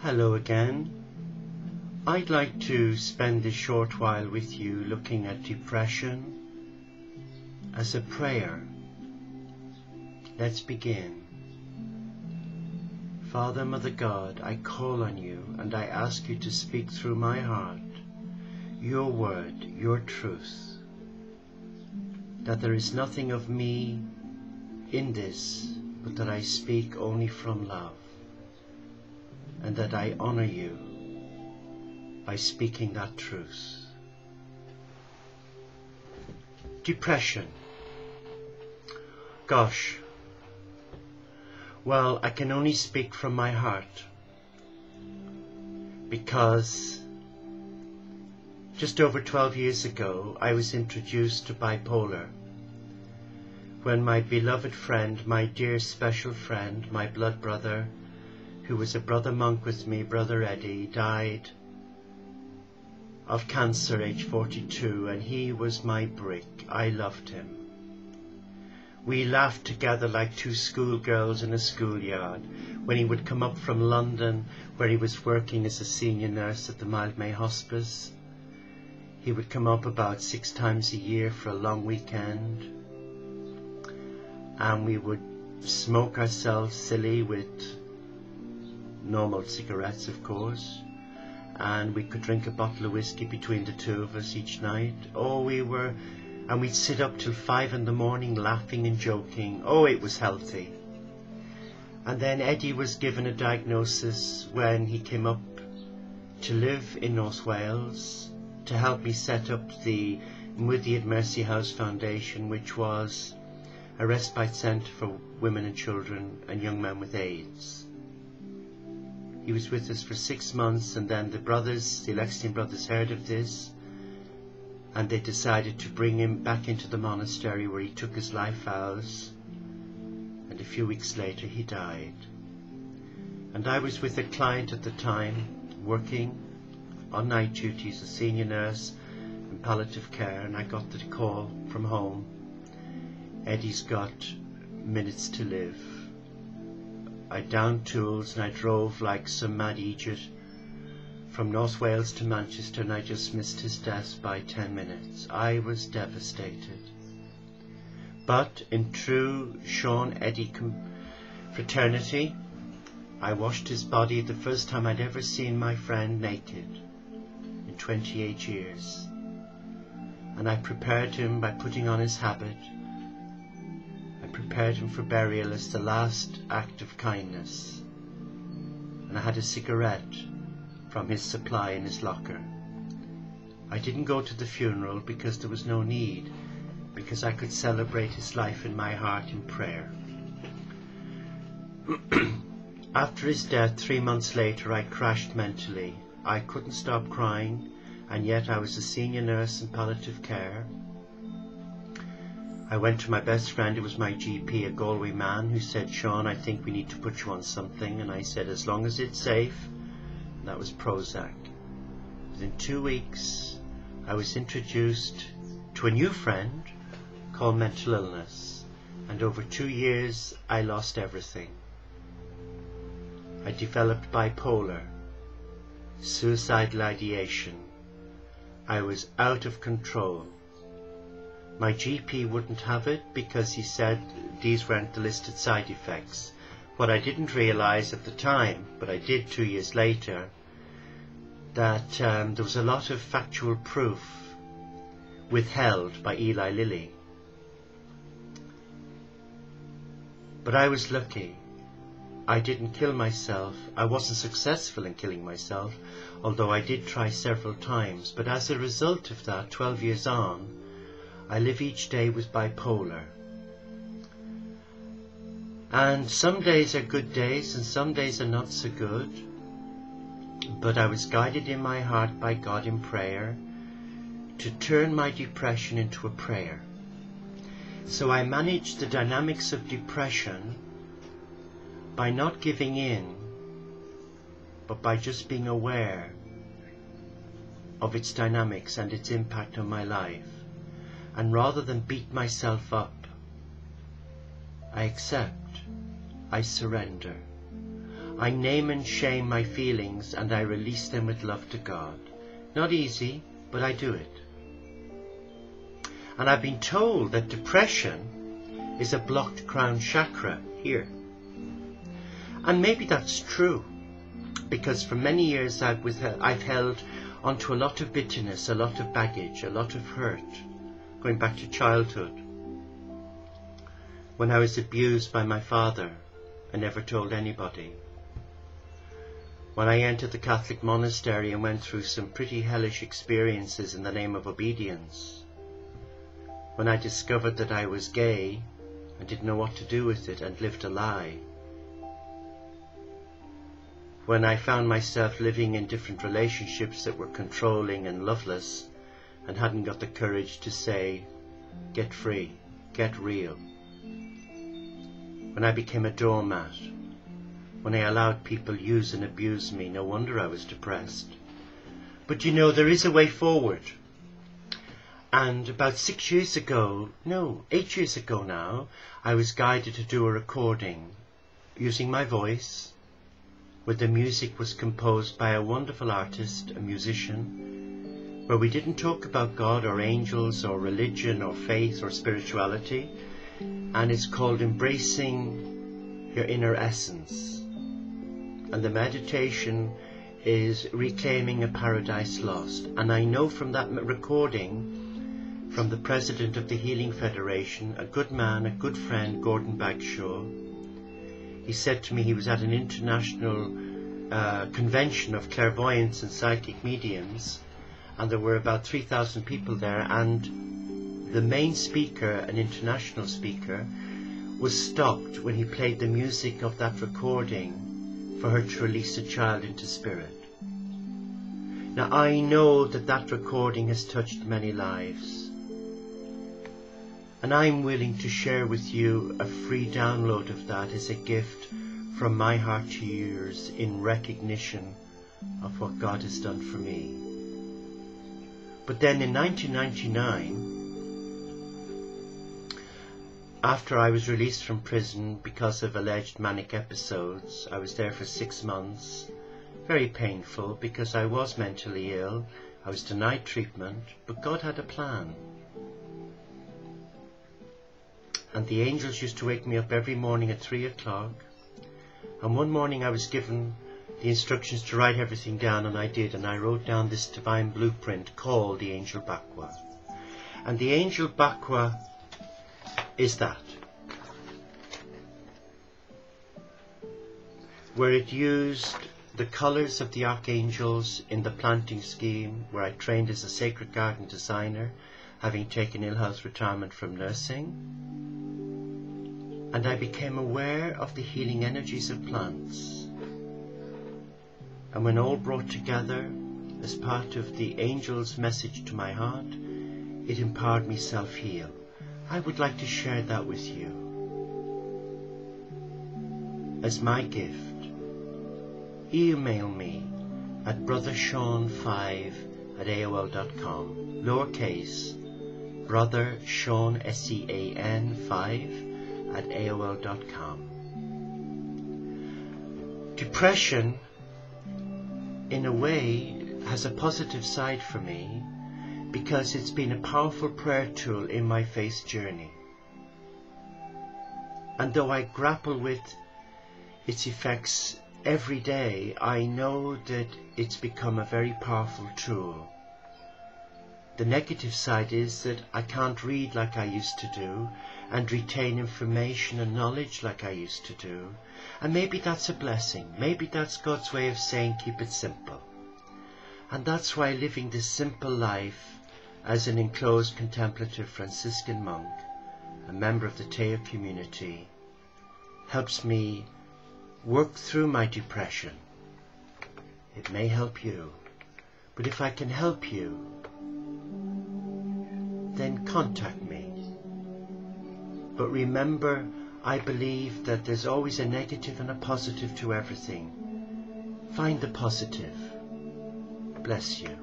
Hello again. I'd like to spend this short while with you looking at depression as a prayer. Let's begin. Father, Mother God, I call on you and I ask you to speak through my heart, your word, your truth, that there is nothing of me in this, but that I speak only from love, and that I honor you by speaking that truth. Depression. Gosh. Well, I can only speak from my heart, because just over 12 years ago I was introduced to bipolar when my beloved friend, my dear special friend, my blood brother, who was a brother monk with me, Brother Eddie, died of cancer age 42, and he was my brick. I loved him. We laughed together like two schoolgirls in a schoolyard when he would come up from London, where he was working as a senior nurse at the Mildmay Hospice. He would come up about 6 times a year for a long weekend, and we would smoke ourselves silly with normal cigarettes, of course, and we could drink a bottle of whiskey between the two of us each night. And we'd sit up till 5 in the morning laughing and joking. Oh, it was healthy. And then Eddie was given a diagnosis when he came up to live in North Wales to help me set up the Mwyddiad Mercy House Foundation, which was a respite centre for women and children and young men with AIDS. He was with us for 6 months, and then the Alexian brothers, heard of this, and they decided to bring him back into the monastery where he took his life vows, and a few weeks later he died. And I was with a client at the time, working on night duty as a senior nurse in palliative care, and I got the call from home. Eddie's got minutes to live. I downed tools and I drove like some mad idiot from North Wales to Manchester, and I just missed his death by 10 minutes. I was devastated. But in true Sean Eddie fraternity, I washed his body the first time I'd ever seen my friend naked in 28 years. And I prepared him by putting on his habit. I prepared him for burial as the last act of kindness. And I had a cigarette from his supply in his locker. I didn't go to the funeral because there was no need, because I could celebrate his life in my heart in prayer. After his death, 3 months later, I crashed mentally. I couldn't stop crying, and yet I was a senior nurse in palliative care. I went to my best friend, who was my GP, a Galway man, who said, "Sean, I think we need to put you on something." And I said, "As long as it's safe." And that was Prozac. Within 2 weeks, I was introduced to a new friend called mental illness. And over 2 years, I lost everything. I developed bipolar, suicidal ideation. I was out of control. My GP wouldn't have it because he said these weren't the listed side effects. What I didn't realise at the time, but I did 2 years later, that there was a lot of factual proof withheld by Eli Lilly. But I was lucky. I didn't kill myself. I wasn't successful in killing myself, although I did try several times. But as a result of that, 12 years on, I live each day with bipolar. And some days are good days and some days are not so good. But I was guided in my heart by God in prayer to turn my depression into a prayer. So I managed the dynamics of depression by not giving in, but by just being aware of its dynamics and its impact on my life. And rather than beat myself up, I accept, I surrender. I name and shame my feelings and I release them with love to God. Not easy, but I do it. And I've been told that depression is a blocked crown chakra here. And maybe that's true, because for many years I've held onto a lot of bitterness, a lot of baggage, a lot of hurt, going back to childhood. When I was abused by my father, I never told anybody. When I entered the Catholic monastery and went through some pretty hellish experiences in the name of obedience. When I discovered that I was gay and didn't know what to do with it and lived a lie. When I found myself living in different relationships that were controlling and loveless and hadn't got the courage to say, get free, get real. When I became a doormat, when I allowed people use and abuse me, no wonder I was depressed. But you know, there is a way forward. And about 8 years ago now, I was guided to do a recording using my voice, where the music was composed by a wonderful artist, a musician, where we didn't talk about God or angels or religion or faith or spirituality, and it's called Embracing Your Inner Essence. And the meditation is Reclaiming a Paradise Lost. And I know from that recording, from the president of the Healing Federation, a good man, a good friend, Gordon Bagshaw, he said to me he was at an international convention of clairvoyants and psychic mediums, and there were about 3,000 people there, and the main speaker, an international speaker, was stopped when he played the music of that recording for her to release a child into spirit. Now I know that that recording has touched many lives, and I'm willing to share with you a free download of that as a gift from my heart to yours in recognition of what God has done for me. But then in 1999, after I was released from prison because of alleged manic episodes, I was there for 6 months, very painful because I was mentally ill, I was denied treatment, but God had a plan. And the angels used to wake me up every morning at 3 o'clock, and one morning I was given the instructions to write everything down, and I did, and I wrote down this divine blueprint called the Angel Bakwa. And the Angel Bakwa is that, where it used the colours of the archangels in the planting scheme, where I trained as a sacred garden designer, having taken ill health retirement from nursing, and I became aware of the healing energies of plants. And when all brought together as part of the angel's message to my heart, it empowered me self-heal. I would like to share that with you as my gift. Email me at brothersean5@aol.com, lowercase, brother Sean, SEAN 5@aol.com. Depression, in a way, has a positive side for me, because it's been a powerful prayer tool in my faith journey. And though I grapple with its effects every day, I know that it's become a very powerful tool. The negative side is that I can't read like I used to do, and retain information and knowledge like I used to do. And maybe that's a blessing. Maybe that's God's way of saying keep it simple. And that's why living this simple life as an enclosed contemplative Franciscan monk, a member of the Teo community, helps me work through my depression. It may help you, but if I can help you, then contact me. But remember, I believe that there's always a negative and a positive to everything. Find the positive. Bless you.